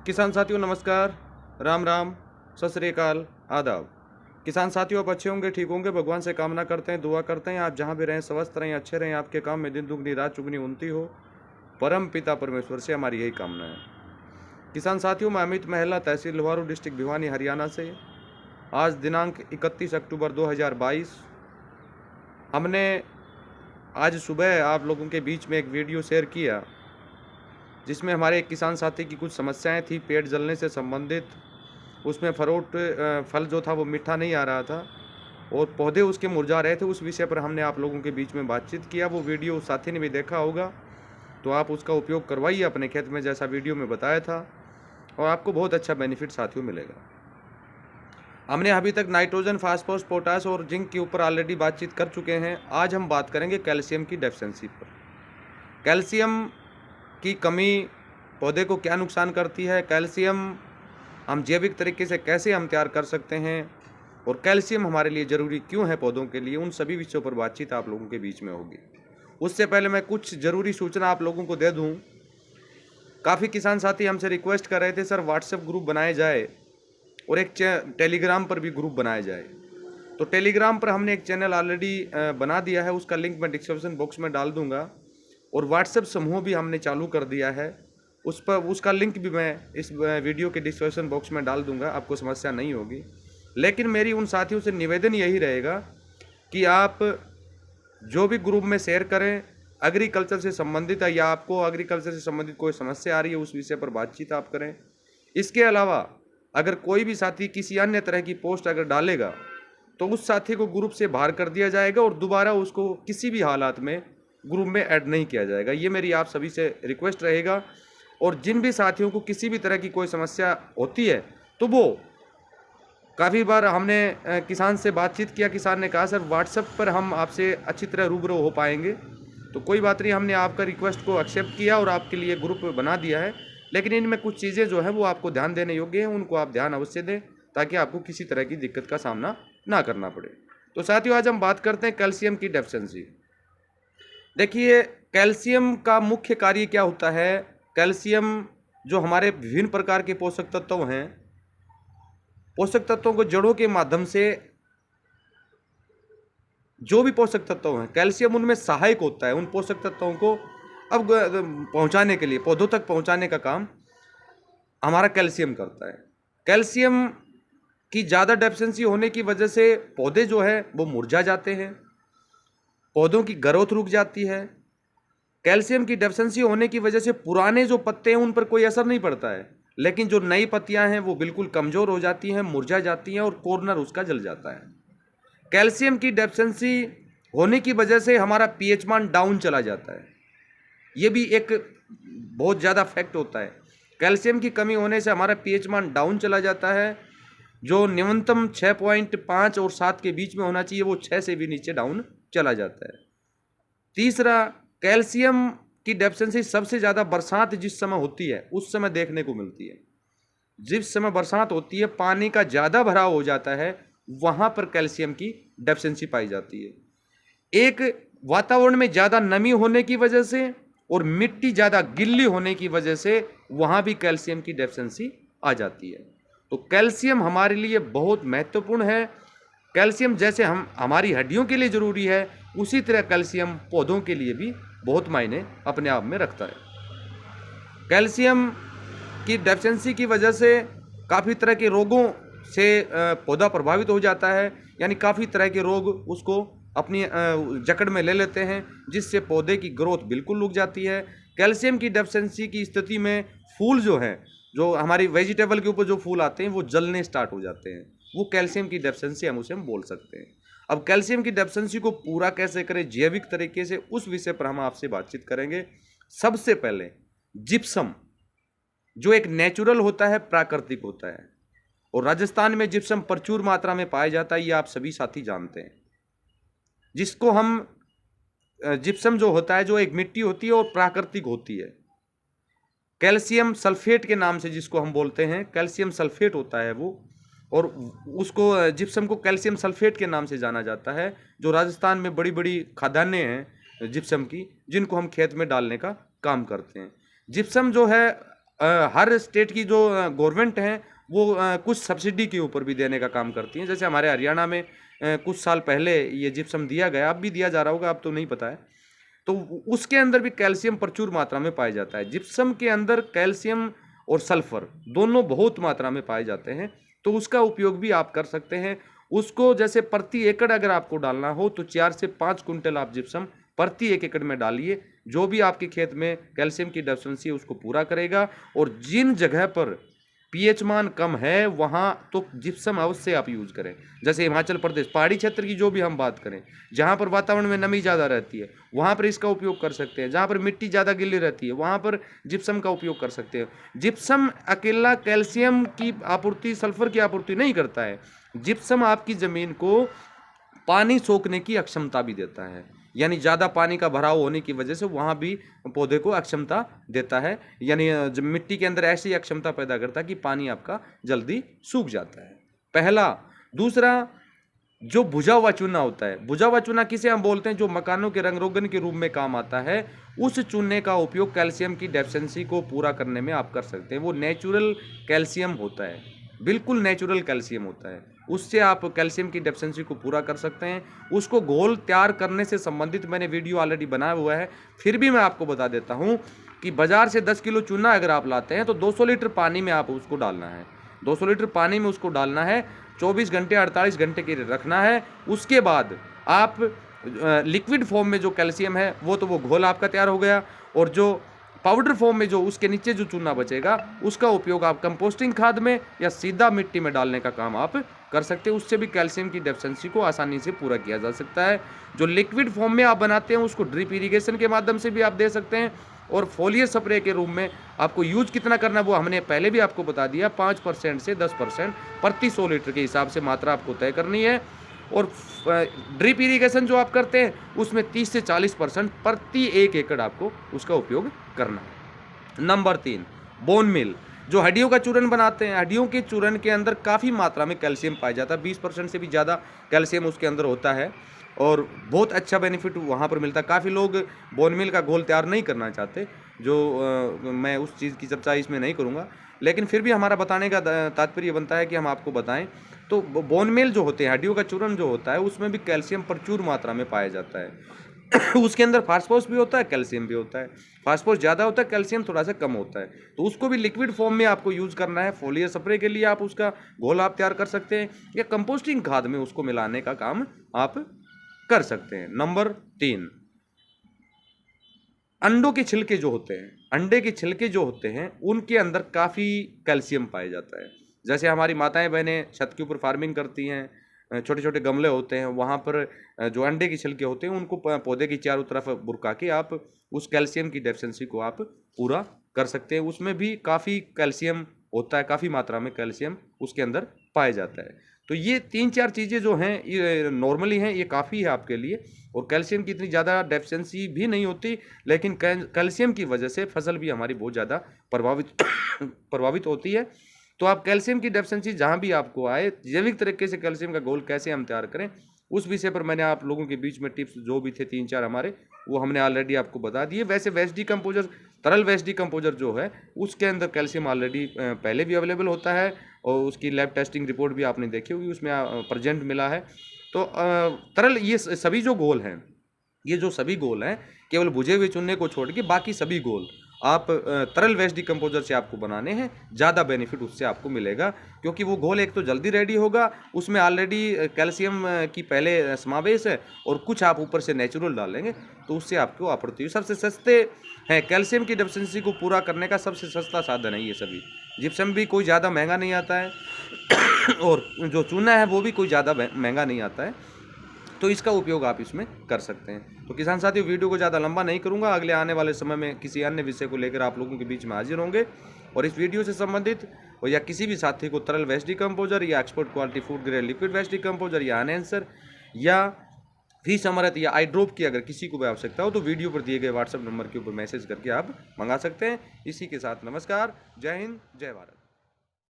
किसान साथियों नमस्कार, राम राम, सत श्री अकाल, आदाब। किसान साथियों आप अच्छे होंगे, ठीक होंगे, भगवान से कामना करते हैं, दुआ करते हैं आप जहाँ भी रहें स्वस्थ रहें, अच्छे रहें, आपके काम में दिन दुगनी रात चुगनी उन्नति हो। परम पिता परमेश्वर से हमारी यही कामना है। किसान साथियों मैं अमित महला, तहसील लोहारू, डिस्ट्रिक्ट भिवानी, हरियाणा से। आज दिनांक 31 अक्टूबर 2022 हमने आज सुबह आप लोगों के बीच में एक वीडियो शेयर किया जिसमें हमारे एक किसान साथी की कुछ समस्याएं थी पेट जलने से संबंधित। उसमें फल जो था वो मीठा नहीं आ रहा था और पौधे उसके मुरझा रहे थे। उस विषय पर हमने आप लोगों के बीच में बातचीत किया। वो वीडियो उस साथी ने भी देखा होगा, तो आप उसका उपयोग करवाइए अपने खेत में जैसा वीडियो में बताया था, और आपको बहुत अच्छा बेनिफिट साथियों मिलेगा। हमने अभी तक नाइट्रोजन, फास्फोरस, पोटास और जिंक के ऊपर ऑलरेडी बातचीत कर चुके हैं। आज हम बात करेंगे कैल्शियम की डेफिशिएंसी पर। कैल्शियम की कमी पौधे को क्या नुकसान करती है, कैल्शियम हम जैविक तरीके से कैसे हम तैयार कर सकते हैं, और कैल्शियम हमारे लिए ज़रूरी क्यों है पौधों के लिए, उन सभी विषयों पर बातचीत आप लोगों के बीच में होगी। उससे पहले मैं कुछ ज़रूरी सूचना आप लोगों को दे दूं। काफ़ी किसान साथी हमसे रिक्वेस्ट कर रहे थे सर व्हाट्सएप ग्रुप बनाए जाए और एक टेलीग्राम पर भी ग्रुप बनाया जाए। तो टेलीग्राम पर हमने एक चैनल ऑलरेडी बना दिया है, उसका लिंक मैं डिस्क्रिप्शन बॉक्स में डाल दूंगा, और व्हाट्सएप समूह भी हमने चालू कर दिया है। उसका लिंक भी मैं इस वीडियो के डिस्क्रिप्शन बॉक्स में डाल दूंगा, आपको समस्या नहीं होगी। लेकिन मेरी उन साथियों से निवेदन यही रहेगा कि आप जो भी ग्रुप में शेयर करें एग्रीकल्चर से संबंधित है, या आपको एग्रीकल्चर से संबंधित कोई समस्या आ रही है उस विषय पर बातचीत आप करें। इसके अलावा अगर कोई भी साथी किसी अन्य तरह की पोस्ट अगर डालेगा तो उस साथी को ग्रुप से बाहर कर दिया जाएगा और दोबारा उसको किसी भी हालात में ग्रुप में ऐड नहीं किया जाएगा। ये मेरी आप सभी से रिक्वेस्ट रहेगा। और जिन भी साथियों को किसी भी तरह की कोई समस्या होती है तो वो काफ़ी बार हमने किसान से बातचीत किया, किसान ने कहा सर व्हाट्सएप पर हम आपसे अच्छी तरह रूबरू हो पाएंगे। तो कोई बात नहीं, हमने आपका रिक्वेस्ट को एक्सेप्ट किया और आपके लिए ग्रुप बना दिया है। लेकिन इनमें कुछ चीज़ें जो है वो आपको ध्यान देने योग्य हैं, उनको आप ध्यान अवश्य दें ताकि आपको किसी तरह की दिक्कत का सामना ना करना पड़े। तो साथियों आज हम बात करते हैं कैल्शियम की डेफिशिएंसी। देखिए कैल्शियम का मुख्य कार्य क्या होता है। कैल्शियम जो हमारे विभिन्न प्रकार के पोषक तत्व हैं, पोषक तत्वों को जड़ों के माध्यम से जो भी पोषक तत्व हैं कैल्शियम उनमें सहायक होता है। उन पोषक तत्वों को अब पहुंचाने के लिए, पौधों तक पहुंचाने का काम हमारा कैल्शियम करता है। कैल्शियम की ज़्यादा डेफिशिएंसी होने की वजह से पौधे जो है वो मुरझा जाते हैं, पौधों की ग्रोथ रुक जाती है। कैल्शियम की डेफिशिएंसी होने की वजह से पुराने जो पत्ते हैं उन पर कोई असर नहीं पड़ता है, लेकिन जो नई पत्तियां हैं वो बिल्कुल कमज़ोर हो जाती हैं, मुरझा जाती हैं और कॉर्नर उसका जल जाता है। कैल्शियम की डेफिशिएंसी होने की वजह से हमारा पीएच मान डाउन चला जाता है। ये भी एक बहुत ज़्यादा फैक्ट होता है। कैल्शियम की कमी होने से हमारा पीएच मान डाउन चला जाता है। जो न्यूनतम 6.5 और 7 के बीच में होना चाहिए वो 6 से भी नीचे डाउन चला जाता है। तीसरा, कैल्शियम की डेफिशिएंसी सबसे ज़्यादा बरसात जिस समय होती है उस समय देखने को मिलती है। जिस समय बरसात होती है पानी का ज़्यादा भराव हो जाता है, वहाँ पर कैल्शियम की डेफिशिएंसी पाई जाती है। एक वातावरण में ज़्यादा नमी होने की वजह से और मिट्टी ज़्यादा गिल्ली होने की वजह से वहाँ भी कैल्शियम की डेफिशिएंसी आ जाती है। तो कैल्शियम हमारे लिए बहुत महत्वपूर्ण है। कैल्शियम जैसे हमारी हड्डियों के लिए ज़रूरी है, उसी तरह कैल्शियम पौधों के लिए भी बहुत मायने अपने आप में रखता है। कैल्शियम की डेफिशिएंसी की वजह से काफ़ी तरह के रोगों से पौधा प्रभावित हो जाता है, यानी काफ़ी तरह के रोग उसको अपनी जकड़ में ले लेते हैं, जिससे पौधे की ग्रोथ बिल्कुल रुक जाती है। कैल्शियम की डेफिशिएंसी की स्थिति में फूल जो हैं, जो हमारी वेजिटेबल के ऊपर जो फूल आते हैं वो जलने स्टार्ट हो जाते हैं, वो कैल्शियम की डेफिशिएंसी हम बोल सकते हैं। अब कैल्शियम की डेफिशिएंसी को पूरा कैसे करें जैविक तरीके से, उस विषय पर हम आपसे बातचीत करेंगे। सबसे पहले जिप्सम जो एक नेचुरल होता है, प्राकृतिक होता है, और राजस्थान में जिप्सम प्रचुर मात्रा में पाया जाता है, ये आप सभी साथी जानते हैं। जिसको हम जिप्सम जो होता है, जो एक मिट्टी होती है और प्राकृतिक होती है, कैल्शियम सल्फेट के नाम से जिसको हम बोलते हैं, कैल्शियम सल्फेट होता है वो, और उसको जिप्सम को कैल्शियम सल्फेट के नाम से जाना जाता है। जो राजस्थान में बड़ी बड़ी खदानें हैं जिप्सम की, जिनको हम खेत में डालने का काम करते हैं। जिप्सम जो है हर स्टेट की जो गवर्नमेंट है वो कुछ सब्सिडी के ऊपर भी देने का काम करती है। जैसे हमारे हरियाणा में कुछ साल पहले ये जिप्सम दिया गया, अब भी दिया जा रहा होगा, अब तो नहीं पता है। तो उसके अंदर भी कैल्शियम प्रचुर मात्रा में पाया जाता है। जिप्सम के अंदर कैल्शियम और सल्फर दोनों बहुत मात्रा में पाए जाते हैं, तो उसका उपयोग भी आप कर सकते हैं। उसको जैसे प्रति एकड़ अगर आपको डालना हो तो 4 से 5 कुंटल आप जिप्सम प्रति 1 एकड़ में डालिए। जो भी आपके खेत में कैल्शियम की डेफिशिएंसी है उसको पूरा करेगा। और जिन जगह पर पीएच मान कम है वहाँ तो जिप्सम अवश्य आप यूज करें। जैसे हिमाचल प्रदेश पहाड़ी क्षेत्र की जो भी हम बात करें, जहाँ पर वातावरण में नमी ज़्यादा रहती है वहाँ पर इसका उपयोग कर सकते हैं। जहाँ पर मिट्टी ज़्यादा गीली रहती है वहाँ पर जिप्सम का उपयोग कर सकते हैं। जिप्सम अकेला कैल्शियम की आपूर्ति, सल्फर की आपूर्ति नहीं करता है। जिप्सम आपकी ज़मीन को पानी सोखने की अक्षमता भी देता है, यानी ज़्यादा पानी का भराव होने की वजह से वहाँ भी पौधे को अक्षमता देता है, यानी मिट्टी के अंदर ऐसी अक्षमता पैदा करता है कि पानी आपका जल्दी सूख जाता है, पहला। दूसरा, जो भुजा हुआ चूना होता है, भुजा हुआ चूना किसे हम बोलते हैं, जो मकानों के रंग रोगन के रूप में काम आता है, उस चूने का उपयोग कैल्शियम की डेफिशिएंसी को पूरा करने में आप कर सकते हैं। वो नेचुरल कैल्शियम होता है, बिल्कुल नेचुरल कैल्शियम होता है, उससे आप कैल्शियम की डेफिशिएंसी को पूरा कर सकते हैं। उसको घोल तैयार करने से संबंधित मैंने वीडियो ऑलरेडी बनाया हुआ है, फिर भी मैं आपको बता देता हूं कि बाजार से 10 किलो चूना अगर आप लाते हैं तो 200 लीटर पानी में आप उसको डालना है। 200 लीटर पानी में उसको डालना है, 24 घंटे 48 घंटे के लिए रखना है। उसके बाद आप लिक्विड फॉर्म में जो कैल्शियम है वो तो वो घोल आपका तैयार हो गया, और जो पाउडर फॉर्म में जो उसके नीचे जो चूना बचेगा उसका उपयोग आप कंपोस्टिंग खाद में या सीधा मिट्टी में डालने का काम आप कर सकते हैं। उससे भी कैल्शियम की डेफिशिएंसी को आसानी से पूरा किया जा सकता है। जो लिक्विड फॉर्म में आप बनाते हैं उसको ड्रिप इरिगेशन के माध्यम से भी आप दे सकते हैं। और फोलियर स्प्रे के रूप में आपको यूज कितना करना है वो हमने पहले भी आपको बता दिया, 5% से 10% प्रति 100 लीटर के हिसाब से मात्रा आपको तय करनी है। और ड्रिप इरिगेशन जो आप करते हैं उसमें 30 से 40% प्रति 1 एकड़ आपको उसका उपयोग करना है। नंबर 3, बोन मिल, जो हड्डियों का चूर्ण बनाते हैं, हड्डियों के चूर्ण के अंदर काफ़ी मात्रा में कैल्शियम पाया जाता है, 20% से भी ज़्यादा कैल्शियम उसके अंदर होता है और बहुत अच्छा बेनिफिट वहाँ पर मिलता है। काफ़ी लोग बोन मिल का घोल तैयार नहीं करना चाहते, जो मैं उस चीज़ की चर्चा इसमें नहीं करूँगा, लेकिन फिर भी हमारा बताने का तात्पर्य बनता है कि हम आपको बताएं। तो बोन मिल जो होते हैं, हड्डियों का चूर्ण जो होता है, उसमें भी कैल्शियम प्रचुर मात्रा में पाया जाता है। उसके अंदर फास्फोरस भी होता है, कैल्शियम भी होता है। फास्फोरस ज़्यादा होता है, कैल्शियम थोड़ा सा कम होता है, तो उसको भी लिक्विड फॉर्म में आपको यूज़ करना है। फोलियर स्प्रे के लिए आप उसका घोल आप तैयार कर सकते हैं, या कंपोस्टिंग खाद में उसको मिलाने का काम आप कर सकते हैं। नंबर 3, अंडों के छिलके जो होते हैं, अंडे के छिलके जो होते हैं उनके अंदर काफ़ी कैल्शियम पाया जाता है। जैसे हमारी माताएं बहनें छत के ऊपर फार्मिंग करती हैं, छोटे छोटे गमले होते हैं, वहाँ पर जो अंडे के छिलके होते हैं उनको पौधे की चारों तरफ बुरका के आप उस कैल्शियम की डेफिशिएंसी को आप पूरा कर सकते हैं। उसमें भी काफ़ी कैल्शियम होता है, काफ़ी मात्रा में कैल्शियम उसके अंदर पाया जाता है। तो ये 3-4 चीज़ें जो हैं ये नॉर्मली हैं, ये काफ़ी है आपके लिए। और कैल्शियम की इतनी ज़्यादा डेफिशिएंसी भी नहीं होती, लेकिन कैल्शियम की वजह से फसल भी हमारी बहुत ज़्यादा प्रभावित होती है। तो आप कैल्शियम की डेफिशिएंसी जहाँ भी आपको आए, जैविक तरीके से कैल्शियम का घोल कैसे हम तैयार करें, उस विषय पर मैंने आप लोगों के बीच में टिप्स जो भी थे 3-4 हमारे, वो हमने ऑलरेडी आपको बता दिए। वैसे वेस्ट डिकम्पोजर, तरल वेस्ट डिकम्पोजर जो है उसके अंदर कैल्शियम ऑलरेडी पहले भी अवेलेबल होता है, और उसकी लैब टेस्टिंग रिपोर्ट भी आपने देखी होगी, उसमें प्रेजेंट मिला है। तो तरल ये सभी जो घोल हैं, ये जो सभी घोल हैं, केवल भुजे हुए चूने को छोड़ के बाकी सभी घोल आप तरल वेस्ट डिकम्पोजर से आपको बनाने हैं, ज़्यादा बेनिफिट उससे आपको मिलेगा। क्योंकि वो घोल एक तो जल्दी रेडी होगा, उसमें ऑलरेडी कैल्शियम की पहले समावेश है, और कुछ आप ऊपर से नेचुरल डालेंगे तो उससे आपको आपूर्ति। सबसे सस्ते हैं, कैल्शियम की डेफिशिएंसी को पूरा करने का सबसे सस्ता साधन है ये सभी। जिप्सम भी कोई ज़्यादा महंगा नहीं आता है और जो चूना है वो भी कोई ज़्यादा महंगा नहीं आता है, तो इसका उपयोग आप इसमें कर सकते हैं। तो किसान साथियों, वीडियो को ज़्यादा लंबा नहीं करूंगा, अगले आने वाले समय में किसी अन्य विषय को लेकर आप लोगों के बीच में हाजिर होंगे। और इस वीडियो से संबंधित और या किसी भी साथी को तरल वेस्ट डिकम्पोजर या export quality food grade liquid waste decomposer या एनहेंसर या फीस अमृत या आई ड्रॉप की अगर किसी को भी आवश्यकता हो तो वीडियो पर दिए गए व्हाट्सएप नंबर के ऊपर मैसेज करके आप मंगा सकते हैं। इसी के साथ नमस्कार, जय हिंद, जय भारत।